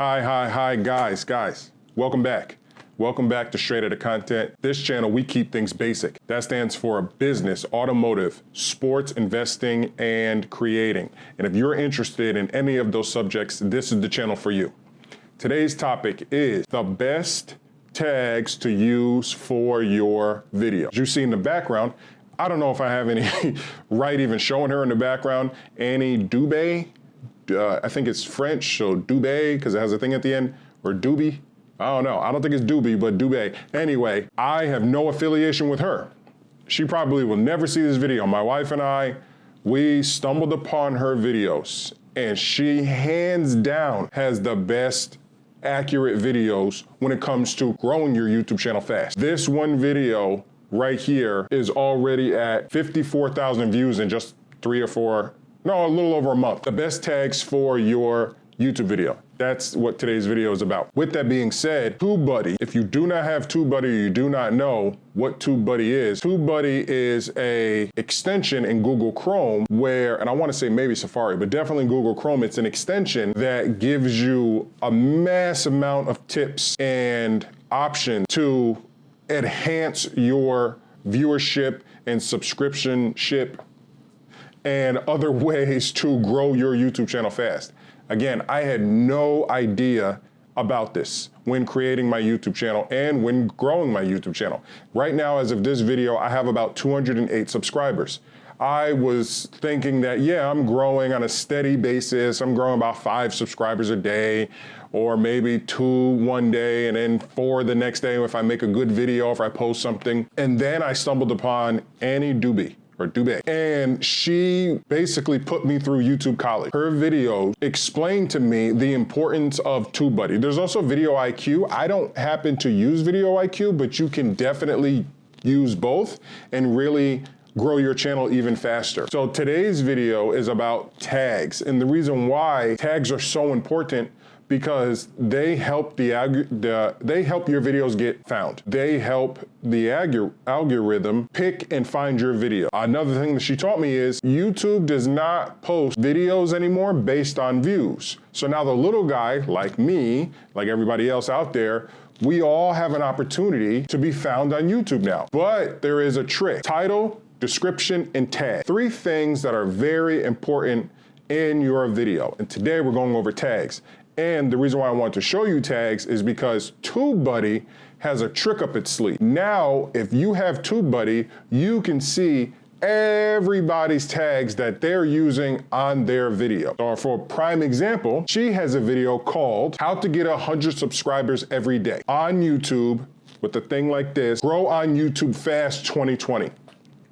Hi, guys. Welcome back. Welcome back to Straight Outta Content. This channel, we keep things basic. That stands for business, automotive, sports, investing, and creating. And if you're interested in any of those subjects, this is the channel for you. Today's topic is the best tags to use for your video. As you see in the background, I don't know if I have any right even showing her in the background, Annie Dubé. I think it's French, so Dubé, because it has a thing at the end, or Doobie. I don't know. I don't think it's Doobie, but Dubé. Anyway, I have no affiliation with her. She probably will never see this video. My wife and I, we stumbled upon her videos, and she hands down has the best accurate videos when it comes to growing your YouTube channel fast. This one video right here is already at 54,000 views in just a little over a month. The best tags for your YouTube video. That's what today's video is about. With that being said, TubeBuddy, if you do not have TubeBuddy or you do not know what TubeBuddy is a extension in Google Chrome where, and I want to say maybe Safari, but definitely Google Chrome, it's an extension that gives you a mass amount of tips and options to enhance your viewership and subscriptionship and other ways to grow your YouTube channel fast. Again, I had no idea about this when creating my YouTube channel and when growing my YouTube channel. Right now, as of this video, I have about 208 subscribers. I was thinking that, yeah, I'm growing on a steady basis. I'm growing about 5 subscribers a day, or maybe 2 one day, and then 4 the next day if I make a good video, if I post something. And then I stumbled upon Annie Dubé. And she basically put me through YouTube College. Her video explained to me the importance of TubeBuddy. There's also Video IQ. I don't happen to use Video IQ, but you can definitely use both and really grow your channel even faster. So today's video is about tags, and the reason why tags are so important because they help your videos get found. They help the algorithm pick and find your video. Another thing that she taught me is YouTube does not post videos anymore based on views. So now the little guy, like me, like everybody else out there, we all have an opportunity to be found on YouTube now. But there is a trick. Title, description, and tag. 3 things that are very important in your video. And today we're going over tags. And the reason why I want to show you tags is because TubeBuddy has a trick up its sleeve. Now, if you have TubeBuddy, you can see everybody's tags that they're using on their video. So for a prime example, she has a video called How to Get 100 Subscribers Every Day on YouTube with a thing like this, Grow on YouTube Fast 2020.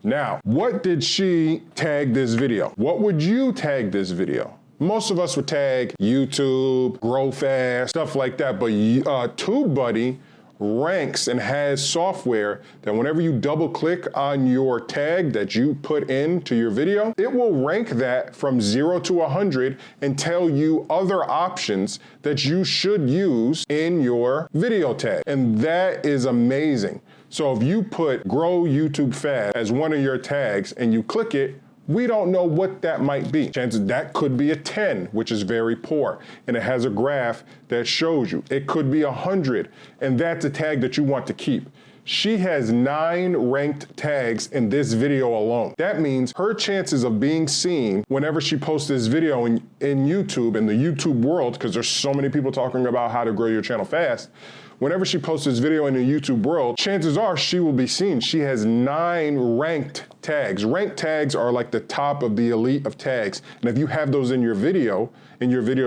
Now, what did she tag this video? What would you tag this video? Most of us would tag YouTube, grow fast, stuff like that, but TubeBuddy ranks and has software that whenever you double click on your tag that you put into your video, it will rank that from 0 to 100 and tell you other options that you should use in your video tag. And that is amazing. So if you put grow YouTube fast as one of your tags and you click it, we don't know what that might be. Chances that could be a 10, which is very poor, and it has a graph that shows you. It could be 100, and that's a tag that you want to keep. She has 9 ranked tags in this video alone. That means her chances of being seen whenever she posts this video in YouTube, in the YouTube world, because there's so many people talking about how to grow your channel fast, whenever she posts this video in the YouTube world, chances are she will be seen. She has 9 ranked tags. Ranked tags are like the top of the elite of tags. And if you have those in your video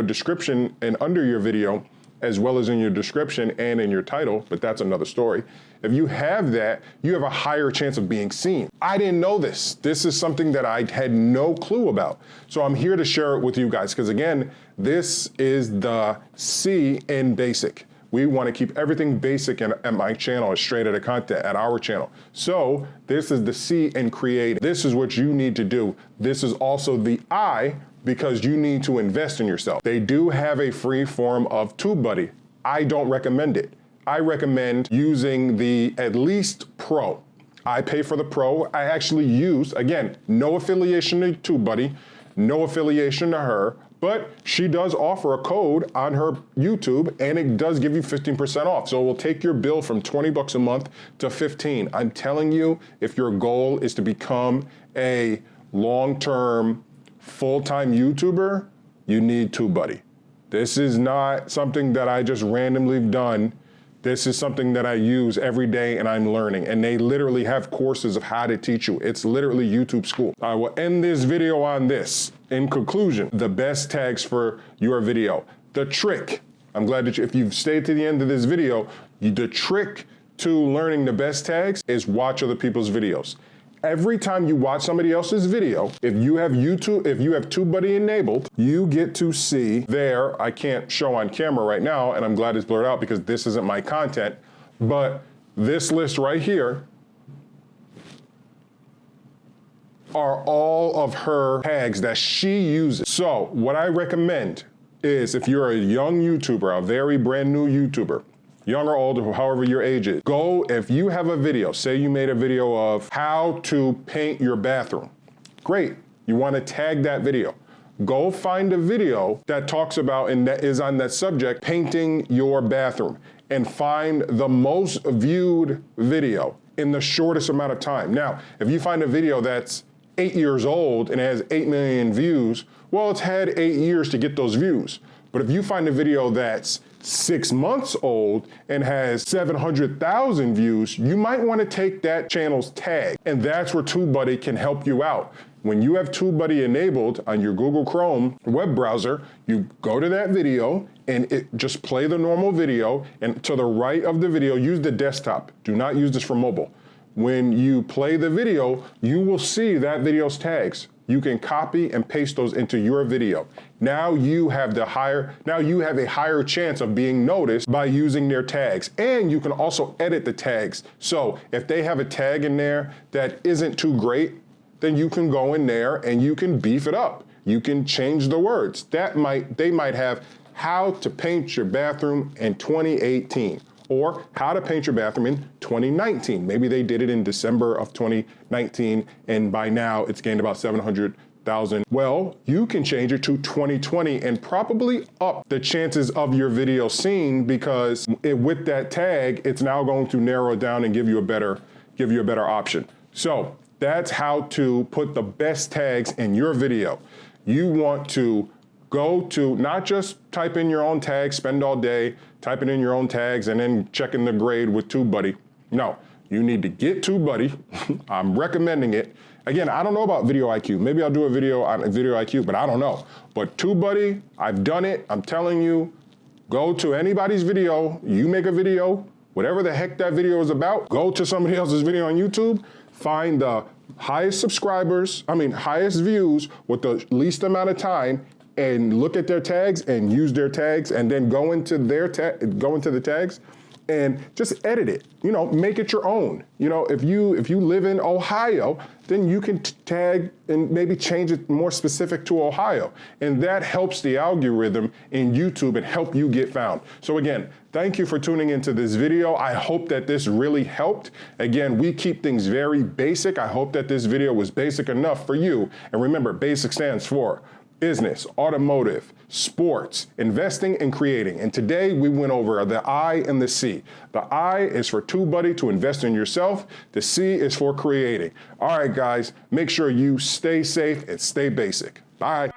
description and under your video, as well as in your description and in your title, but that's another story. If you have that, you have a higher chance of being seen. I didn't know this. This is something that I had no clue about. So I'm here to share it with you guys, because again, this is the C in basic. We want to keep everything basic at my channel, Straight Outta Content, at our channel. So this is the C in creating. This is what you need to do. This is also the I, because you need to invest in yourself. They do have a free form of TubeBuddy. I don't recommend it. I recommend using the at least Pro. I pay for the Pro. I actually use, again, no affiliation to TubeBuddy, no affiliation to her, But she does offer a code on her YouTube, and it does give you 15% off. So it will take your bill from 20 bucks a month to 15. I'm telling you, if your goal is to become a long-term, full-time YouTuber, you need TubeBuddy. This is not something that I just randomly done. This is something that I use every day and I'm learning. And they literally have courses of how to teach you. It's literally YouTube school. I will end this video on this. In conclusion, the best tags for your video. The trick, I'm glad that if you've stayed to the end of this video, the trick to learning the best tags is watch other people's videos. Every time you watch somebody else's video, if you have TubeBuddy enabled, you get to see there, I can't show on camera right now, and I'm glad it's blurred out because this isn't my content, but this list right here are all of her tags that she uses. So what I recommend is if you're a young YouTuber, a very brand new YouTuber, young or old, however your age is, go, if you have a video, say you made a video of how to paint your bathroom. Great, you want to tag that video. Go find a video that talks about and that is on that subject, painting your bathroom, and find the most viewed video in the shortest amount of time. Now, if you find a video that's 8 years old and has 8 million views, well, it's had 8 years to get those views. But if you find a video that's 6 months old and has 700,000 views, you might want to take that channel's tag. And that's where TubeBuddy can help you out. When you have TubeBuddy enabled on your Google Chrome web browser, you go to that video and it just play the normal video, and to the right of the video, use the desktop. Do not use this for mobile. When you play the video, you will see that video's tags. You can copy and paste those into your video. Now you have a higher chance of being noticed by using their tags. And you can also edit the tags. So if they have a tag in there that isn't too great, then you can go in there and you can beef it up. You can change the words. They might have how to paint your bathroom in 2018. Or how to paint your bathroom in 2019. Maybe they did it in December of 2019, and by now it's gained about 700,000. Well, you can change it to 2020 and probably up the chances of your video seen, because with that tag, it's now going to narrow it down and give you a better option. So that's how to put the best tags in your video. You want to go to not just type in your own tags, spend all day typing in your own tags and then checking the grade with TubeBuddy. No, you need to get TubeBuddy. I'm recommending it. Again, I don't know about Video IQ. Maybe I'll do a video on Video IQ, but I don't know. But TubeBuddy, I've done it. I'm telling you, go to anybody's video. You make a video, whatever the heck that video is about, go to somebody else's video on YouTube, find the highest highest views with the least amount of time, and look at their tags and use their tags, and then go into the tags and just edit it. Make it your own. If you live in Ohio, then you can tag and maybe change it more specific to Ohio. And that helps the algorithm in YouTube and help you get found. So again, thank you for tuning into this video. I hope that this really helped. Again, we keep things very basic. I hope that this video was basic enough for you. And remember, BASIC stands for business, automotive, sports, investing, and creating. And today we went over the I and the C. The I is for TubeBuddy, to invest in yourself. The C is for creating. All right, guys, make sure you stay safe and stay basic. Bye.